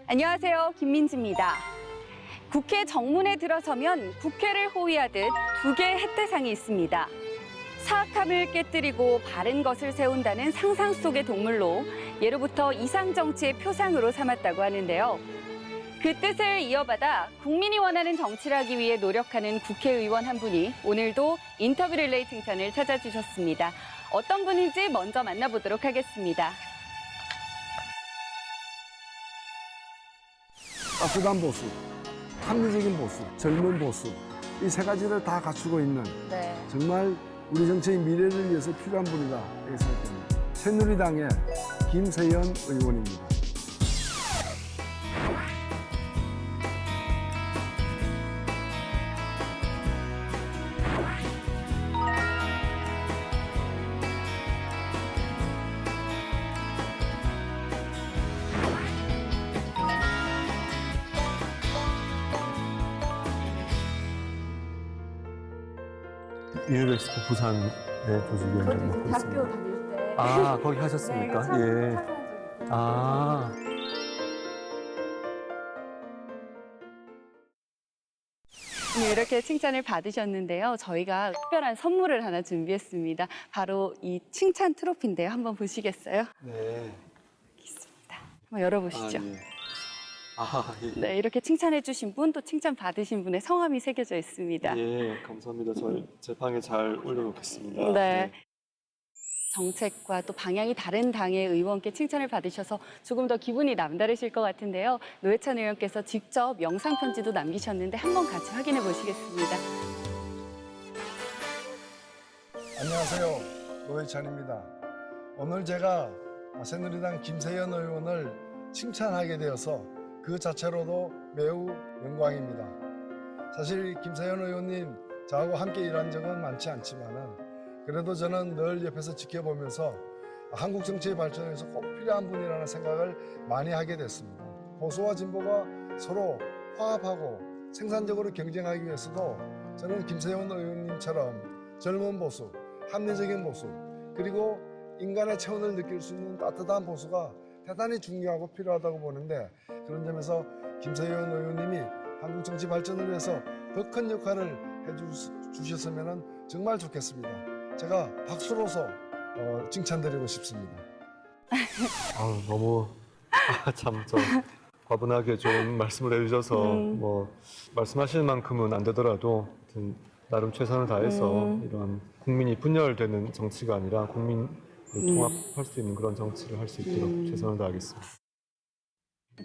안녕하세요. 김민지입니다. 국회 정문에 들어서면 국회를 호위하듯 두 개의 혜태상이 있습니다. 사악함을 깨뜨리고 바른 것을 세운다는 상상 속의 동물로 예로부터 이상 정치의 표상으로 삼았다고 하는데요. 그 뜻을 이어받아 국민이 원하는 정치를 하기 위해 노력하는 국회의원 한 분이 오늘도 인터뷰 릴레이 칭찬을 찾아주셨습니다. 어떤 분인지 먼저 만나보도록 하겠습니다. 따뜻한 보수, 합리적인 보수, 젊은 보수, 이 세 가지를 다 갖추고 있는 정말 우리 정치의 미래를 위해서 필요한 분이다 이렇게 생각됩니다. 새누리당의 김세연 의원입니다. 유니버시티 부산의 조직위원장 맡고 있습니다. 대학교 다닐 때. 아, 거기 하셨습니까? 예. 아. 이렇게 칭찬을 받으셨는데요. 저희가 특별한 선물을 하나 준비했습니다. 바로 이 칭찬 트로피인데요. 한번 보시겠어요? 네. 있습니다. 한번 열어보시죠. 예. 아, 예. 네, 이렇게 칭찬해 주신 분, 또 칭찬 받으신 분의 성함이 새겨져 있습니다. 예, 감사합니다. 제 방에 잘 올려놓겠습니다. 네. 정책과 또 방향이 다른 당의 의원께 칭찬을 받으셔서 조금 더 기분이 남다르실 것 같은데요. 노회찬 의원께서 직접 영상 편지도 남기셨는데 한번 같이 확인해 보시겠습니다. 안녕하세요. 노회찬입니다. 오늘 제가 새누리당 김세연 의원을 칭찬하게 되어서 그 자체로도 매우 영광입니다. 사실 김세연 의원님 저하고 함께 일한 적은 많지 않지만은 그래도 저는 늘 옆에서 지켜보면서 한국 정치의 발전에 위해서 꼭 필요한 분이라는 생각을 많이 하게 됐습니다. 보수와 진보가 서로 화합하고 생산적으로 경쟁하기 위해서도 저는 김세연 의원님처럼 젊은 보수, 합리적인 보수, 그리고 인간의 체온을 느낄 수 있는 따뜻한 보수가 대단히 중요하고 필요하다고 보는데 그런 점에서 김세연 의원님이 한국 정치 발전을 위해서 더 큰 역할을 해주셨으면 정말 좋겠습니다. 제가 박수로서 칭찬드리고 싶습니다. 아, 너무 참 과분하게 좋은 말씀을 해주셔서 뭐 말씀하시는 만큼은 안 되더라도 하여튼 나름 최선을 다해서 이런 국민이 분열되는 정치가 아니라 국민을 통합할 수 있는 그런 정치를 할 수 있도록 최선을 다하겠습니다.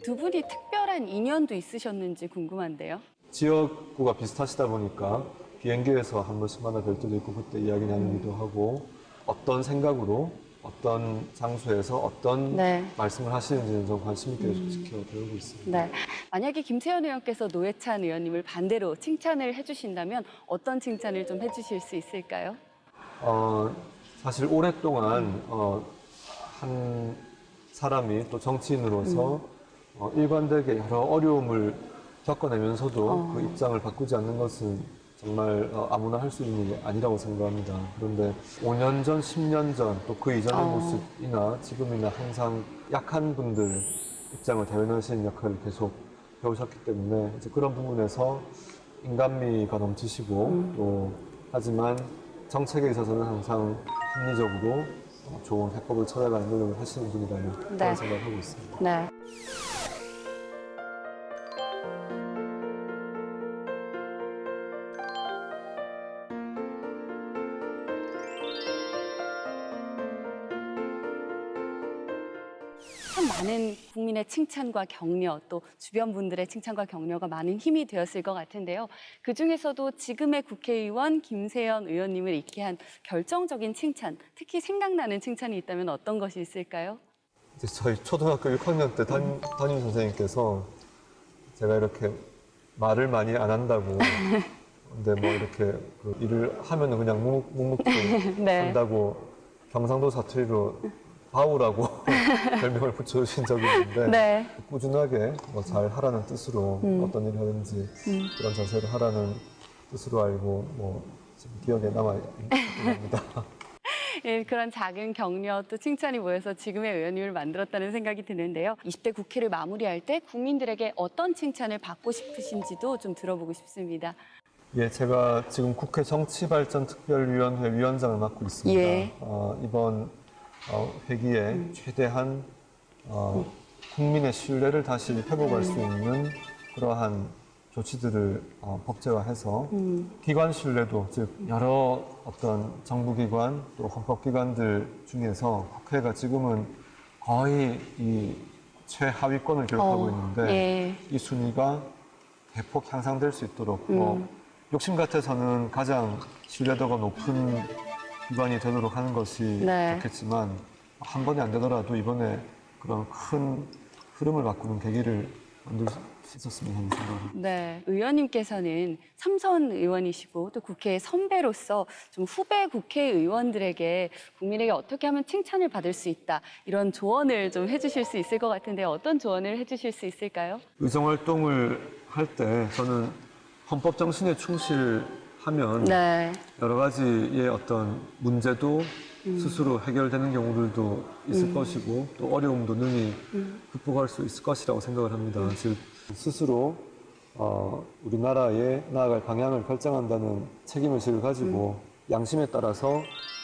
두 분이 특별한 인연도 있으셨는지 궁금한데요. 지역구가 비슷하시다 보니까 비행기에서 한 번씩 만나 뵐 때도 있고 그때 이야기 나누기도 하고 어떤 생각으로 어떤 장소에서 어떤 말씀을 하시는지는 좀 관심 있게 지켜보고 있습니다. 네. 만약에 김세연 의원께서 노회찬 의원님을 반대로 칭찬을 해주신다면 어떤 칭찬을 좀 해주실 수 있을까요? 사실 오랫동안 한 사람이 또 정치인으로서 일관되게 여러 어려움을 겪어내면서도 그 입장을 바꾸지 않는 것은 정말 아무나 할 수 있는 일이 아니라고 생각합니다. 그런데 5년 전, 10년 전, 또 그 이전의 모습이나 지금이나 항상 약한 분들 입장을 대변하시는 역할을 계속 배우셨기 때문에 이제 그런 부분에서 인간미가 넘치시고 또 하지만 정책에 있어서는 항상 합리적으로 좋은 해법을 찾아가는 노력을 하시는 분이라는 그런 생각을 하고 있습니다. 네. 참 많은 국민의 칭찬과 격려, 또 주변 분들의 칭찬과 격려가 많은 힘이 되었을 것 같은데요. 그중에서도 지금의 국회의원 김세연 의원님을 있게 한 결정적인 칭찬, 특히 생각나는 칭찬이 있다면 어떤 것이 있을까요? 이제 저희 초등학교 6학년 때 담임 선생님께서 제가 이렇게 말을 많이 안 한다고 근데 뭐 이렇게 그 일을 하면 그냥 묵묵히 한다고 경상도 사투리로 바우라고 별명을 붙여주신 적이 있는데 꾸준하게 뭐 잘 하라는 뜻으로 어떤 일을 하든지 그런 자세로 하라는 뜻으로 알고 뭐 지금 기억에 남아 있습니다. 예, 그런 작은 격려 또 칭찬이 모여서 지금의 의원님을 만들었다는 생각이 드는데요. 20대 국회를 마무리할 때 국민들에게 어떤 칭찬을 받고 싶으신지도 좀 들어보고 싶습니다. 예, 제가 지금 국회 정치발전특별위원회 위원장을 맡고 있습니다. 예. 이번 회기에 최대한 국민의 신뢰를 다시 회복할 수 있는 그러한 조치들을 법제화해서 기관 신뢰도, 즉 여러 어떤 정부기관 또 헌법기관들 중에서 국회가 지금은 거의 이 최하위권을 기록하고 있는데 예. 이 순위가 대폭 향상될 수 있도록 욕심 같아서는 가장 신뢰도가 높은 기관이 되도록 하는 것이 네. 좋겠지만 한 번에 안 되더라도 이번에 그런 큰 흐름을 바꾸는 계기를 만들 수 있었으면 하는 생각입니다. 네, 의원님께서는 삼선 의원이시고 또 국회의 선배로서 좀 후배 국회의원들에게 국민에게 어떻게 하면 칭찬을 받을 수 있다 이런 조언을 좀 해주실 수 있을 것 같은데 어떤 조언을 해주실 수 있을까요? 의정활동을 할 때 저는 헌법 정신에 충실하면 네, 여러 가지의 어떤 문제도 스스로 해결되는 경우들도 있을 것이고 또 어려움도 능히 극복할 수 있을 것이라고 생각을 합니다. 즉 스스로 우리나라의 나아갈 방향을 결정한다는 책임의식을 가지고 양심에 따라서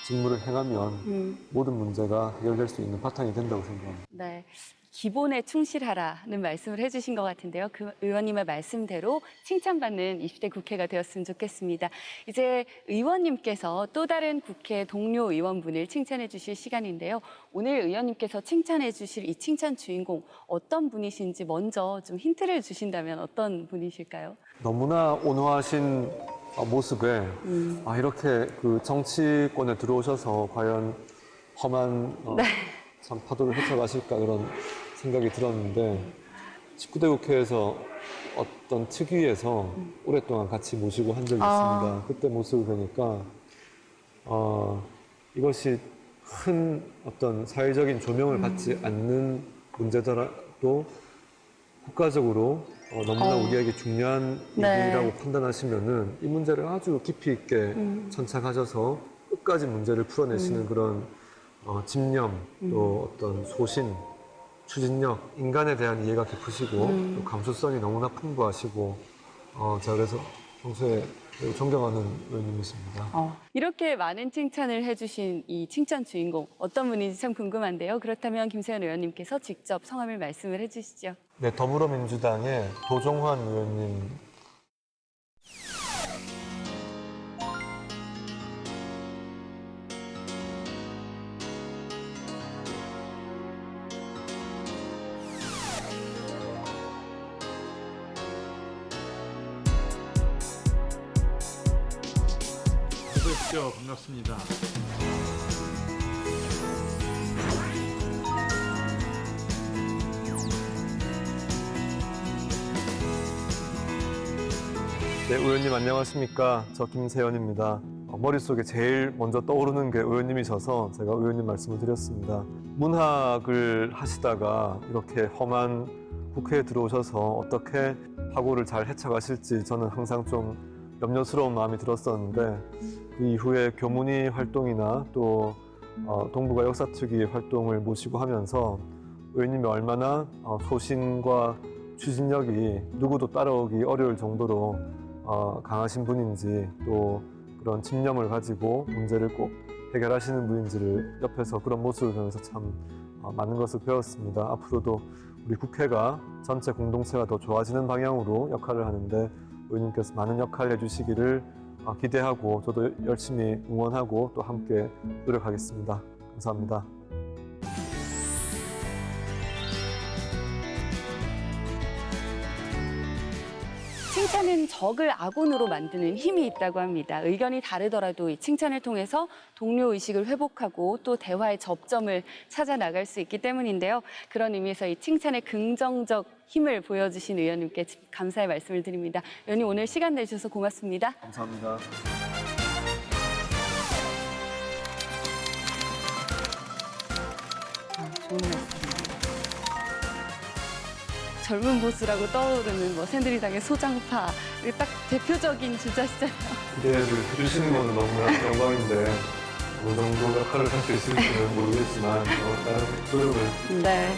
직무를 행하면 모든 문제가 해결될 수 있는 바탕이 된다고 생각합니다. 네. 기본에 충실하라는 말씀을 해주신 것 같은데요. 그 의원님의 말씀대로 칭찬받는 20대 국회가 되었으면 좋겠습니다. 이제 의원님께서 또 다른 국회 동료 의원분을 칭찬해 주실 시간인데요. 오늘 의원님께서 칭찬해 주실 이 칭찬 주인공 어떤 분이신지 먼저 좀 힌트를 주신다면 어떤 분이실까요? 너무나 온화하신 모습에 이렇게 그 정치권에 들어오셔서 과연 험한 참 파도를 헤쳐가실까 그런 생각이 들었는데 19대 국회에서 어떤 특위에서 오랫동안 같이 모시고 한 적이 있습니다. 그때 모습을 보니까 이것이 큰 어떤 사회적인 조명을 받지 않는 문제더라도 국가적으로 너무나 우리에게 중요한 네. 일이라고 판단하시면은 이 문제를 아주 깊이 있게 천착하셔서 끝까지 문제를 풀어내시는 그런 집념, 또 어떤 소신, 추진력, 인간에 대한 이해가 깊으시고 또 감수성이 너무나 풍부하시고 제가 그래서 평소에 매우 존경하는 의원님이십니다. 이렇게 많은 칭찬을 해주신 이 칭찬 주인공 어떤 분인지 참 궁금한데요. 그렇다면 김세현 의원님께서 직접 성함을 말씀을 해주시죠. 네, 더불어민주당의 도종환 의원님. 어서 오십시오. 반갑습니다. 네, 의원님 안녕하십니까. 저 김세현입니다. 머릿속에 제일 먼저 떠오르는 게 의원님이셔서 제가 의원님 말씀을 드렸습니다. 문학을 하시다가 이렇게 험한 국회에 들어오셔서 어떻게 파고를 잘 헤쳐가실지 저는 항상 좀 염려스러운 마음이 들었었는데 그 이후에 교문위 활동이나 또 동북아 역사특위 활동을 모시고 하면서 의원님이 얼마나 소신과 추진력이 누구도 따라오기 어려울 정도로 강하신 분인지 또 그런 집념을 가지고 문제를 꼭 해결하시는 분인지를 옆에서 그런 모습을 보면서 참 많은 것을 배웠습니다. 앞으로도 우리 국회가 전체 공동체가 더 좋아지는 방향으로 역할을 하는데 의원님께서 많은 역할 해주시기를 기대하고 저도 열심히 응원하고 또 함께 노력하겠습니다. 감사합니다. 칭찬은 적을 아군으로 만드는 힘이 있다고 합니다. 의견이 다르더라도 이 칭찬을 통해서 동료 의식을 회복하고 또 대화의 접점을 찾아 나갈 수 있기 때문인데요. 그런 의미에서 이 칭찬의 긍정적 힘을 보여주신 의원님께 감사의 말씀을 드립니다. 의원님 오늘 시간 내주셔서 고맙습니다. 감사합니다. 좋은 말씀입니다. 젊은 보수라고 떠오르는 뭐 새누리당의 소장파 딱 대표적인 주자시잖아요. 기대를 해주시는 건 너무나 영광인데 어느 정도 역할을 할 수 있을지는 모르겠지만, 다른 노력을 네.